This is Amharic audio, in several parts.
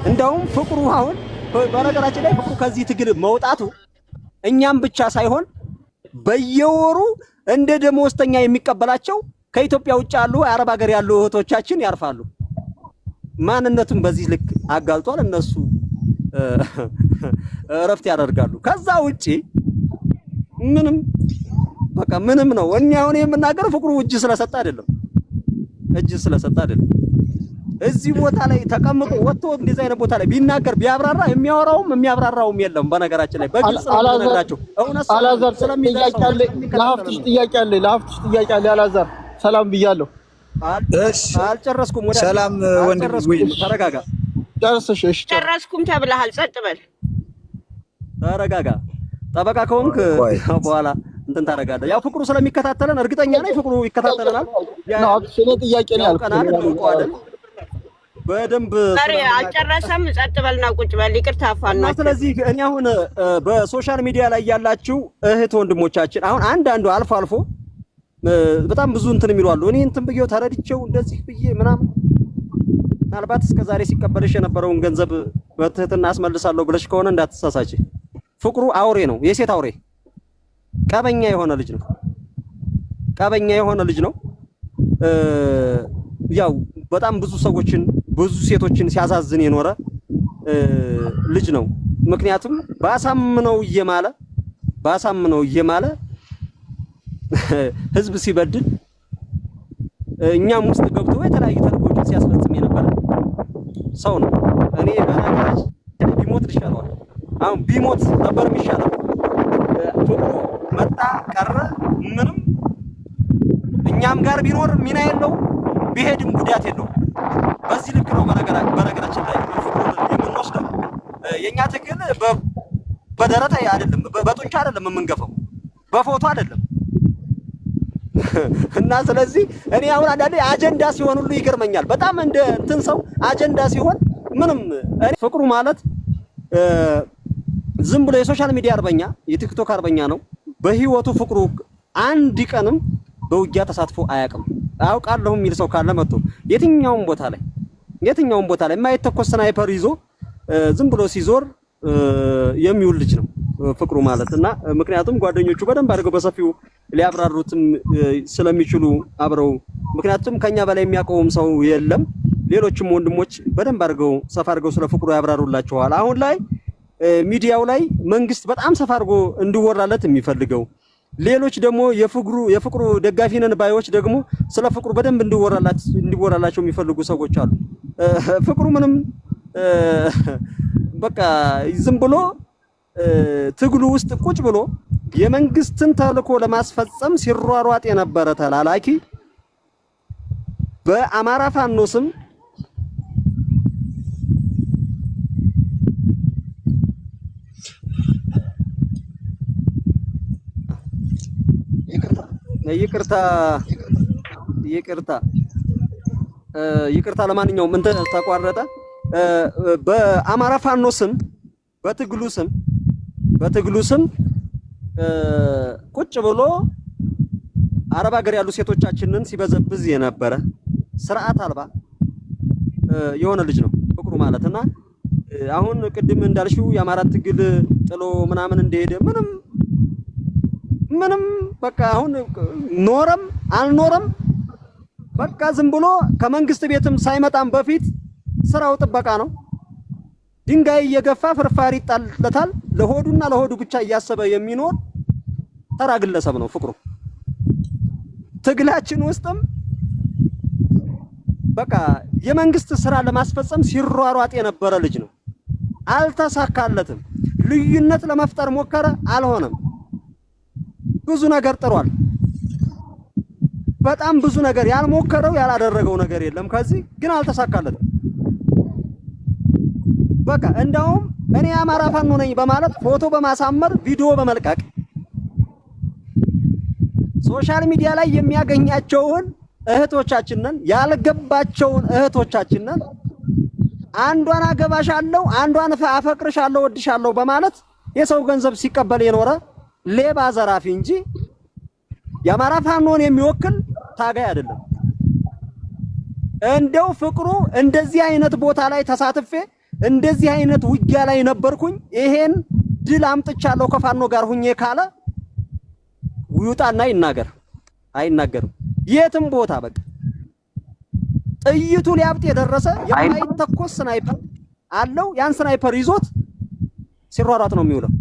እንደውም ፍቅሩ አሁን በነገራችን ላይ ፍቅሩ ከዚህ ትግል መውጣቱ እኛም ብቻ ሳይሆን በየወሩ እንደ ደሞዝተኛ የሚቀበላቸው ከኢትዮጵያ ውጭ ያሉ አረብ ሀገር ያሉ እህቶቻችን ያርፋሉ። ማንነቱን በዚህ ልክ አጋልጧል። እነሱ እረፍት ያደርጋሉ። ከዛ ውጪ ምንም በቃ ምንም ነው። እኛ አሁን የምናገረው ፍቅሩ እጅ ስለሰጠ አይደለም። እዚህ ቦታ ላይ ተቀምጦ ወጥቶ እንደዚህ አይነት ቦታ ላይ ቢናገር ቢያብራራ የሚያብራራውም የለም። በነገራችን ላይ በግልጽ ነው የምነግራቸው። እውነት አላዛር ለሀፍትሽ ጥያቄ አለ። አላዛር ሰላም ብያለሁ። አልጨረስኩም። ወደ ሰላም ወንድም ወይ ተረጋጋ። ጨረስኩም ተብለሃል። ጸጥ በል ተረጋጋ። ጠበቃ ከሆንክ በኋላ እንትን ታረጋለህ። ያው ፍቅሩ ስለሚከታተለን እርግጠኛ ነኝ ፍቅሩ ይከታተለናል። ያው ጥያቄ ነው ያልኩት። በደንብ አልጨረሰም። ጸጥ በልና ቁጭ በል። ይቅርታ አፋና። ስለዚህ እኔ አሁን በሶሻል ሚዲያ ላይ ያላችሁ እህት ወንድሞቻችን አሁን አንዳንዱ አልፎ በጣም ብዙ እንትን የሚሉ አሉ። እኔ እንትን ብዬው ተረድቼው እንደዚህ ብዬ ምናምን ምናልባት እስከዛሬ ሲቀበልሽ የነበረውን ገንዘብ በትህትና አስመልሳለሁ ብለሽ ከሆነ እንዳትሳሳች። ፍቅሩ አውሬ ነው፣ የሴት አውሬ፣ ቀበኛ የሆነ ልጅ ነው። ያው በጣም ብዙ ሰዎችን ብዙ ሴቶችን ሲያሳዝን የኖረ ልጅ ነው። ምክንያቱም ባሳምነው እየማለ ህዝብ ሲበድል እኛም ውስጥ ገብቶ የተለያዩ ተልእኮችን ሲያስፈጽም የነበረ ሰው ነው። እኔ በነገራችን ቢሞት ይሻለዋል። አሁን ቢሞት ነበር የሚሻለው። ፍቅሩ መጣ ቀረ ምንም እኛም ጋር ቢኖር ሚና የለውም፣ ቢሄድም ጉዳት የለውም። በዚህ ልክ ነው በነገራችን ላይ ፍቅሩን የምንወስደው። የኛ ትግል በደረታ አይደለም፣ በጡንቻ አይደለም የምንገፈው፣ በፎቶ አይደለም። እና ስለዚህ እኔ አሁን አንዳንዴ አጀንዳ ሲሆን ሁሉ ይገርመኛል። በጣም እንደ እንትን ሰው አጀንዳ ሲሆን ምንም ፍቅሩ ማለት ዝም ብሎ የሶሻል ሚዲያ አርበኛ የቲክቶክ አርበኛ ነው። በህይወቱ ፍቅሩ አንድ ቀንም በውጊያ ተሳትፎ አያውቅም። አውቃለሁ የሚል ሰው ካለ መጥቶ የትኛውም ቦታ ላይ የማይተኮስ ስናይፐር ይዞ ዝም ብሎ ሲዞር የሚውል ልጅ ነው ፍቅሩ ማለት እና ምክንያቱም ጓደኞቹ በደንብ አድርገው በሰፊው ሊያብራሩትም ስለሚችሉ አብረው ምክንያቱም ከኛ በላይ የሚያውቀውም ሰው የለም። ሌሎችም ወንድሞች በደንብ አድርገው ሰፋ አድርገው ስለ ፍቅሩ ያብራሩላችኋል። አሁን ላይ ሚዲያው ላይ መንግስት በጣም ሰፋ አድርጎ እንዲወራለት የሚፈልገው ሌሎች ደግሞ የፍቅሩ ደጋፊ ነን ባዮች ደግሞ ስለ ፍቅሩ በደንብ እንዲወራላቸው የሚፈልጉ ሰዎች አሉ። ፍቅሩ ምንም በቃ ዝም ብሎ ትግሉ ውስጥ ቁጭ ብሎ የመንግስትን ተልእኮ ለማስፈጸም ሲሯሯጥ የነበረ ተላላኪ በአማራ ፋኖ ስም ይቅርታ ለማንኛውም እንትን ተቋረጠ። በአማራ ፋኖ ስም በትግሉ ስም ቁጭ ብሎ አረብ ሀገር ያሉ ሴቶቻችንን ሲበዘብዝ የነበረ ስርዓት አልባ የሆነ ልጅ ነው ፍቅሩ ማለትና አሁን ቅድም እንዳልሽው የአማራን ትግል ጥሎ ምናምን እንደሄደ ምንም በቃ አሁን ኖረም አልኖረም በቃ ዝም ብሎ ከመንግስት ቤትም ሳይመጣም በፊት ስራው ጥበቃ ነው። ድንጋይ እየገፋ ፍርፋሪ ይጣለታል። ለሆዱና ለሆዱ ብቻ እያሰበ የሚኖር ተራ ግለሰብ ነው ፍቅሩ። ትግላችን ውስጥም በቃ የመንግስት ስራ ለማስፈጸም ሲሯሯጥ የነበረ ልጅ ነው። አልተሳካለትም። ልዩነት ለመፍጠር ሞከረ፣ አልሆነም። ብዙ ነገር ጥሯል። በጣም ብዙ ነገር ያልሞከረው ያላደረገው ነገር የለም። ከዚህ ግን አልተሳካለትም። በቃ እንደውም እኔ አማራ ፋኖ ነኝ በማለት ፎቶ በማሳመር ቪዲዮ በመልቀቅ ሶሻል ሚዲያ ላይ የሚያገኛቸውን እህቶቻችንን ያልገባቸውን እህቶቻችንን አንዷን አገባሻለሁ፣ አንዷን አፈቅርሻለሁ፣ ወድሻለሁ በማለት የሰው ገንዘብ ሲቀበል የኖረ ሌባ ዘራፊ እንጂ የአማራ ፋኖን የሚወክል ታጋይ አይደለም። እንደው ፍቅሩ እንደዚህ አይነት ቦታ ላይ ተሳትፌ እንደዚህ አይነት ውጊያ ላይ ነበርኩኝ ይሄን ድል አምጥቻለሁ ከፋኖ ጋር ሁኜ ካለ ይውጣና ይናገር። አይናገርም። የትም ቦታ በቃ ጥይቱ ሊያብጥ የደረሰ የማይተኮስ ስናይፐር አለው። ያን ስናይፐር ይዞት ሲሯሯጥ ነው የሚውለው።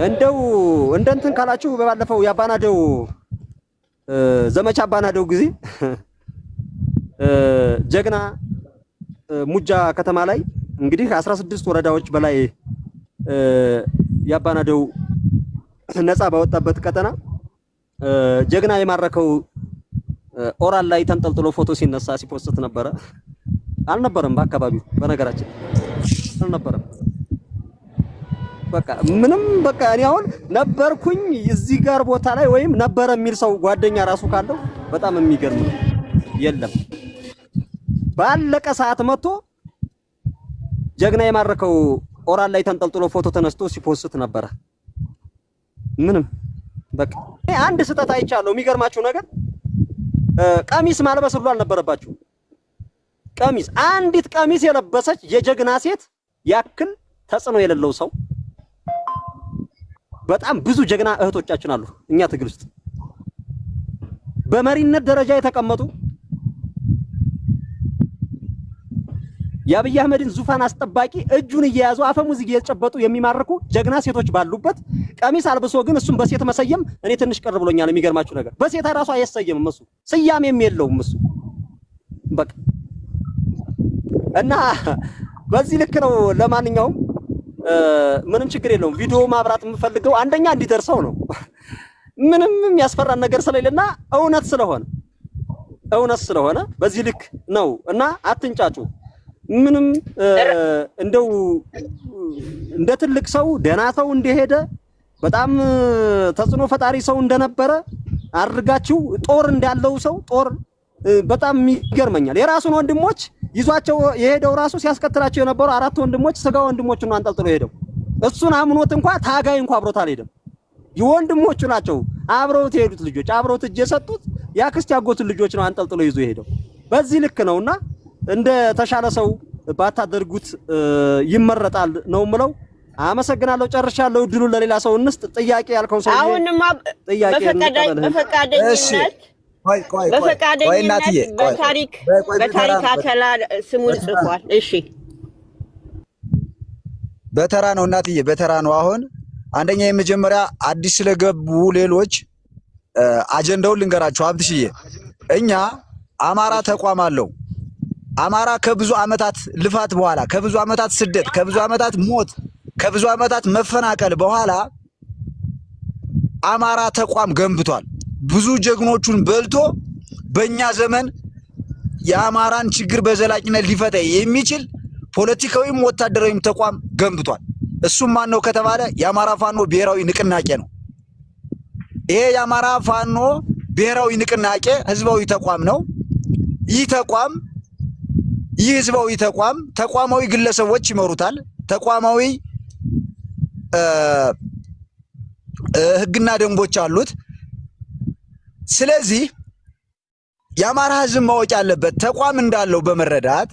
እንደው እንደንትን ካላችሁ በባለፈው ያባናደው ዘመቻ አባናደው ጊዜ ጀግና ሙጃ ከተማ ላይ እንግዲህ 16 ወረዳዎች በላይ ያባናደው ነፃ ባወጣበት ቀጠና ጀግና የማረከው ኦራል ላይ ተንጠልጥሎ ፎቶ ሲነሳ ሲፖስት ነበረ። አልነበረም በአካባቢው በነገራችን አልነበረም። በቃ ምንም በቃ እኔ አሁን ነበርኩኝ እዚህ ጋር ቦታ ላይ ወይም ነበረ የሚል ሰው ጓደኛ ራሱ ካለው በጣም የሚገርም ነው። የለም ባለቀ ሰዓት መጥቶ ጀግና የማረከው ኦራል ላይ ተንጠልጥሎ ፎቶ ተነስቶ ሲፖስት ነበረ። ምንም በቃ አንድ ስህተት አይቻለሁ። የሚገርማችሁ ነገር ቀሚስ ማልበስ ሁሉ አልነበረባችሁ። ቀሚስ አንዲት ቀሚስ የለበሰች የጀግና ሴት ያክል ተጽዕኖ የሌለው ሰው በጣም ብዙ ጀግና እህቶቻችን አሉ እኛ ትግል ውስጥ በመሪነት ደረጃ የተቀመጡ የአብይ አህመድን ዙፋን አስጠባቂ እጁን እየያዙ አፈሙዝ እየጨበጡ የሚማርኩ ጀግና ሴቶች ባሉበት ቀሚስ አልብሶ ግን እሱን በሴት መሰየም እኔ ትንሽ ቅር ብሎኛል። የሚገርማችሁ ነገር በሴት ራሱ አይሰየምም እሱ ስያሜም የለውም እሱ በቃ እና በዚህ ልክ ነው። ለማንኛውም ምንም ችግር የለውም። ቪዲዮ ማብራት የምፈልገው አንደኛ እንዲደርሰው ነው። ምንም የሚያስፈራን ነገር ስለሌለና እውነት ስለሆነ በዚህ ልክ ነው እና አትንጫጩ። ምንም እንደው እንደ ትልቅ ሰው ደህና ሰው እንደሄደ በጣም ተጽዕኖ ፈጣሪ ሰው እንደነበረ አድርጋችሁ ጦር እንዳለው ሰው ጦር በጣም ይገርመኛል። የራሱን ወንድሞች ይዟቸው የሄደው ራሱ ሲያስከትላቸው የነበሩ 4 ወንድሞች ስጋ ወንድሞቹን ነው አንጠልጥሎ ሄደው። እሱን አምኖት እንኳን ታጋይ እንኳን አብሮት አልሄደም። የወንድሞቹ ናቸው አብረውት የሄዱት ልጆች አብረውት እጅ የሰጡት ያክስት ያጎቱን ልጆች ነው አንጠልጥሎ ይዞ ሄደው። በዚህ ልክ ነውና እንደ ተሻለ ሰው ባታደርጉት ይመረጣል ነው ምለው። አመሰግናለሁ። ጨርሻለሁ። ድሉን ለሌላ ሰው እንስጥ። ጥያቄ ያልከው ሰው አሁንማ በፈቃደኝነት በታሪክ አተላ ስሙን ጽፏል። እሺ በተራ ነው እናትዬ፣ በተራ ነው። አሁን አንደኛ የመጀመሪያ አዲስ ስለገቡ ሌሎች አጀንዳውን ልንገራቸው። ሀብትሽዬ እኛ አማራ ተቋም አለው። አማራ ከብዙ ዓመታት ልፋት በኋላ ከብዙ ዓመታት ስደት ከብዙ ዓመታት ሞት ከብዙ ዓመታት መፈናቀል በኋላ አማራ ተቋም ገንብቷል። ብዙ ጀግኖቹን በልቶ በእኛ ዘመን የአማራን ችግር በዘላቂነት ሊፈታ የሚችል ፖለቲካዊም ወታደራዊም ተቋም ገንብቷል። እሱም ማን ነው ከተባለ የአማራ ፋኖ ብሔራዊ ንቅናቄ ነው። ይሄ የአማራ ፋኖ ብሔራዊ ንቅናቄ ህዝባዊ ተቋም ነው። ይህ ህዝባዊ ተቋም ተቋማዊ ግለሰቦች ይመሩታል። ተቋማዊ ህግና ደንቦች አሉት። ስለዚህ የአማራ ህዝብ ማወቅ ያለበት ተቋም እንዳለው በመረዳት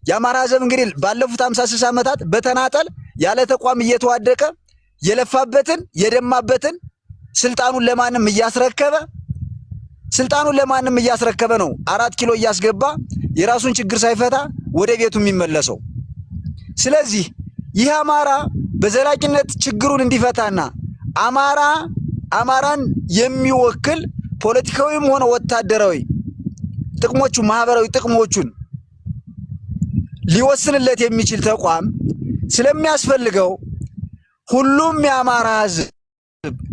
የአማራ ህዝብ እንግዲህ ባለፉት 50-60 ዓመታት በተናጠል ያለ ተቋም እየተዋደቀ የለፋበትን የደማበትን ስልጣኑን ለማንም እያስረከበ ነው 4 ኪሎ እያስገባ የራሱን ችግር ሳይፈታ ወደ ቤቱ የሚመለሰው። ስለዚህ ይህ አማራ በዘላቂነት ችግሩን እንዲፈታና አማራን የሚወክል ፖለቲካዊም ሆነ ወታደራዊ ጥቅሞቹ ማህበራዊ ጥቅሞቹን ሊወስንለት የሚችል ተቋም ስለሚያስፈልገው ሁሉም የአማራ ህዝብ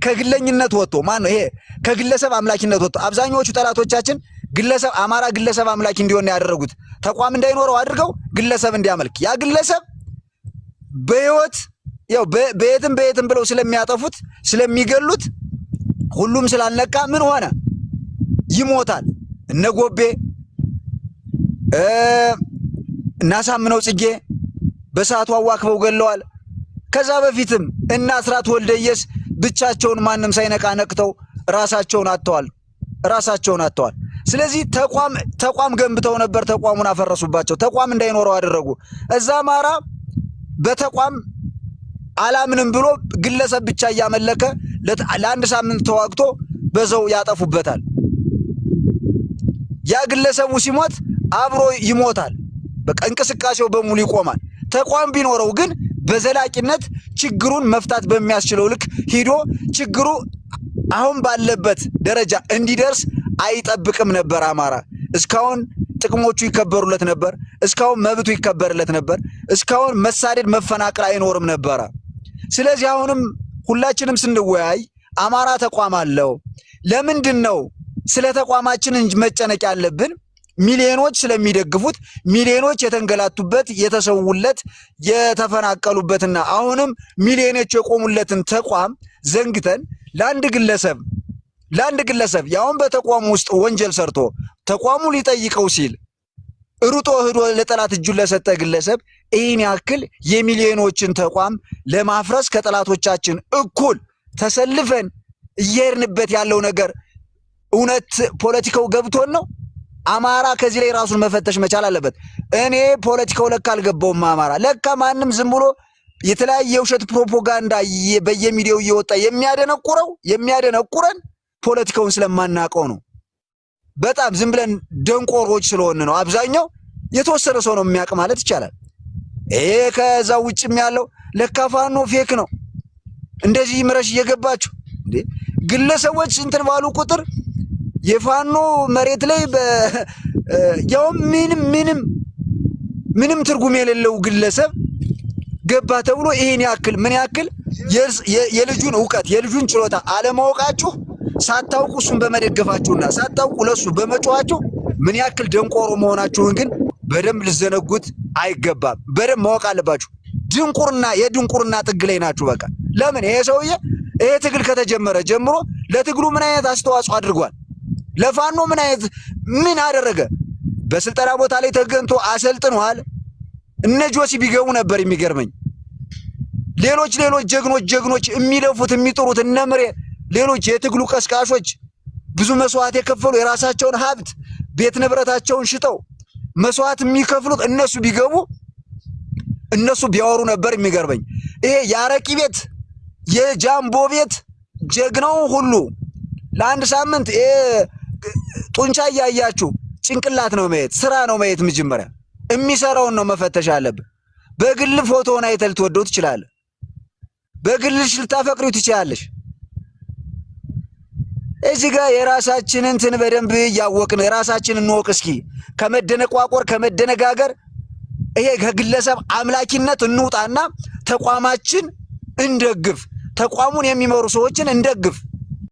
ከግለኝነት ወጥቶ ማነው ይሄ ከግለሰብ አምላኪነት ወጥቶ አብዛኞቹ ጠላቶቻችን አማራ ግለሰብ አምላኪ እንዲሆን ያደረጉት ተቋም እንዳይኖረው አድርገው ግለሰብ እንዲያመልክ ያ ግለሰብ በህይወት ያው በየትም ብለው ስለሚያጠፉት ስለሚገሉት ሁሉም ስላልነቃ ምን ሆነ ይሞታል። እነ ጎቤ እናሳምነው ጽጌ በሰዓቱ አዋክበው ገለዋል። ከዛ በፊትም እና አስራት ወልደየስ ብቻቸውን ማንም ሳይነቃ ነቅተው ራሳቸውን አጥተዋል። ስለዚህ ተቋም ገንብተው ነበር፣ ተቋሙን አፈረሱባቸው። ተቋም እንዳይኖረው አደረጉ። እዛ አማራ በተቋም አላምንም ብሎ ግለሰብ ብቻ እያመለከ ለአንድ ሳምንት ተዋግቶ በዘው ያጠፉበታል። ያ ግለሰቡ ሲሞት አብሮ ይሞታል። በቃ እንቅስቃሴው በሙሉ ይቆማል። ተቋም ቢኖረው ግን በዘላቂነት ችግሩን መፍታት በሚያስችለው ልክ ሂዶ ችግሩ አሁን ባለበት ደረጃ እንዲደርስ አይጠብቅም ነበር። አማራ እስካሁን ጥቅሞቹ ይከበሩለት ነበር። እስካሁን መብቱ ይከበርለት ነበር። እስካሁን መሳደድ መፈናቀል አይኖርም ነበር። ስለዚህ አሁንም ሁላችንም ስንወያይ አማራ ተቋም አለው። ለምንድን ነው ስለ ተቋማችን እንጂ መጨነቅ ያለብን? ሚሊዮኖች ስለሚደግፉት፣ ሚሊዮኖች የተንገላቱበት፣ የተሰውለት፣ የተፈናቀሉበትና አሁንም ሚሊዮኖች የቆሙለትን ተቋም ዘንግተን ለአንድ ግለሰብ ያውን በተቋሙ ውስጥ ወንጀል ሰርቶ ተቋሙ ሊጠይቀው ሲል ሩጦ ሄዶ ለጠላት እጁን ለሰጠ ግለሰብ ይህን ያክል የሚሊዮኖችን ተቋም ለማፍረስ ከጠላቶቻችን እኩል ተሰልፈን እየሄድንበት ያለው ነገር እውነት ፖለቲካው ገብቶን ነው? አማራ ከዚህ ላይ ራሱን መፈተሽ መቻል አለበት። እኔ ፖለቲካው ለካ አልገባውም። አማራ ለካ ማንም ዝም ብሎ የተለያየ የውሸት ፕሮፓጋንዳ በየሚዲያው እየወጣ የሚያደነቁረን ፖለቲካውን ስለማናውቀው ነው። በጣም ዝም ብለን ደንቆሮች ስለሆነ ነው። አብዛኛው የተወሰነ ሰው ነው የሚያውቅ ማለት ይቻላል። ይሄ ከዛ ውጭም ያለው ለካ ፋኖ ፌክ ነው። እንደዚህ ምረሽ እየገባችሁ እንዴ ግለሰቦች እንትን ባሉ ቁጥር የፋኖ መሬት ላይ ያው ምንም ትርጉም የሌለው ግለሰብ ገባ ተብሎ ይሄን ያክል ምን ያክል የልጁን ዕውቀት የልጁን ችሎታ አለማወቃችሁ ሳታውቁ እሱን በመደገፋችሁና ሳታውቁ ለሱ በመጮኻችሁ ምን ያክል ደንቆሮ መሆናችሁን ግን በደንብ ልዘነጉት አይገባም። በደንብ ማወቅ አለባችሁ። የድንቁርና ጥግ ላይ ናችሁ። በቃ ለምን ይሄ ሰውዬ ይሄ ትግል ከተጀመረ ጀምሮ ለትግሉ ምን አይነት አስተዋጽኦ አድርጓል? ለፋኖ ምን አደረገ? በስልጠና ቦታ ላይ ተገንቶ አሰልጥኗል። እነ ጆሲ ቢገቡ ነበር የሚገርመኝ። ሌሎች ጀግኖች የሚለፉት የሚጥሩት እነ ምሬ ሌሎች የትግሉ ቀስቃሾች ብዙ መስዋዕት የከፈሉ የራሳቸውን ሀብት ቤት ንብረታቸውን ሽጠው መስዋዕት የሚከፍሉት እነሱ ቢገቡ እነሱ ቢያወሩ ነበር የሚገርመኝ። ይሄ የአረቂ ቤት የጃምቦ ቤት ጀግናው ሁሉ ለአንድ ሳምንት ጡንቻ እያያችሁ ጭንቅላት ነው ማየት፣ ስራ ነው ማየት። መጀመሪያ የሚሰራውን ነው መፈተሽ አለብህ። በግል ፎቶውን አይተህ ልትወደው ትችላለህ። በግልሽ ልታፈቅሪው ትችላለሽ። እዚህ ጋር የራሳችንን እንትን በደንብ እያወቅን የራሳችንን እንወቅ እስኪ። ከመደነቋቆር ከመደነጋገር ይሄ ከግለሰብ አምላኪነት እንውጣና ተቋማችን እንደግፍ፣ ተቋሙን የሚመሩ ሰዎችን እንደግፍ።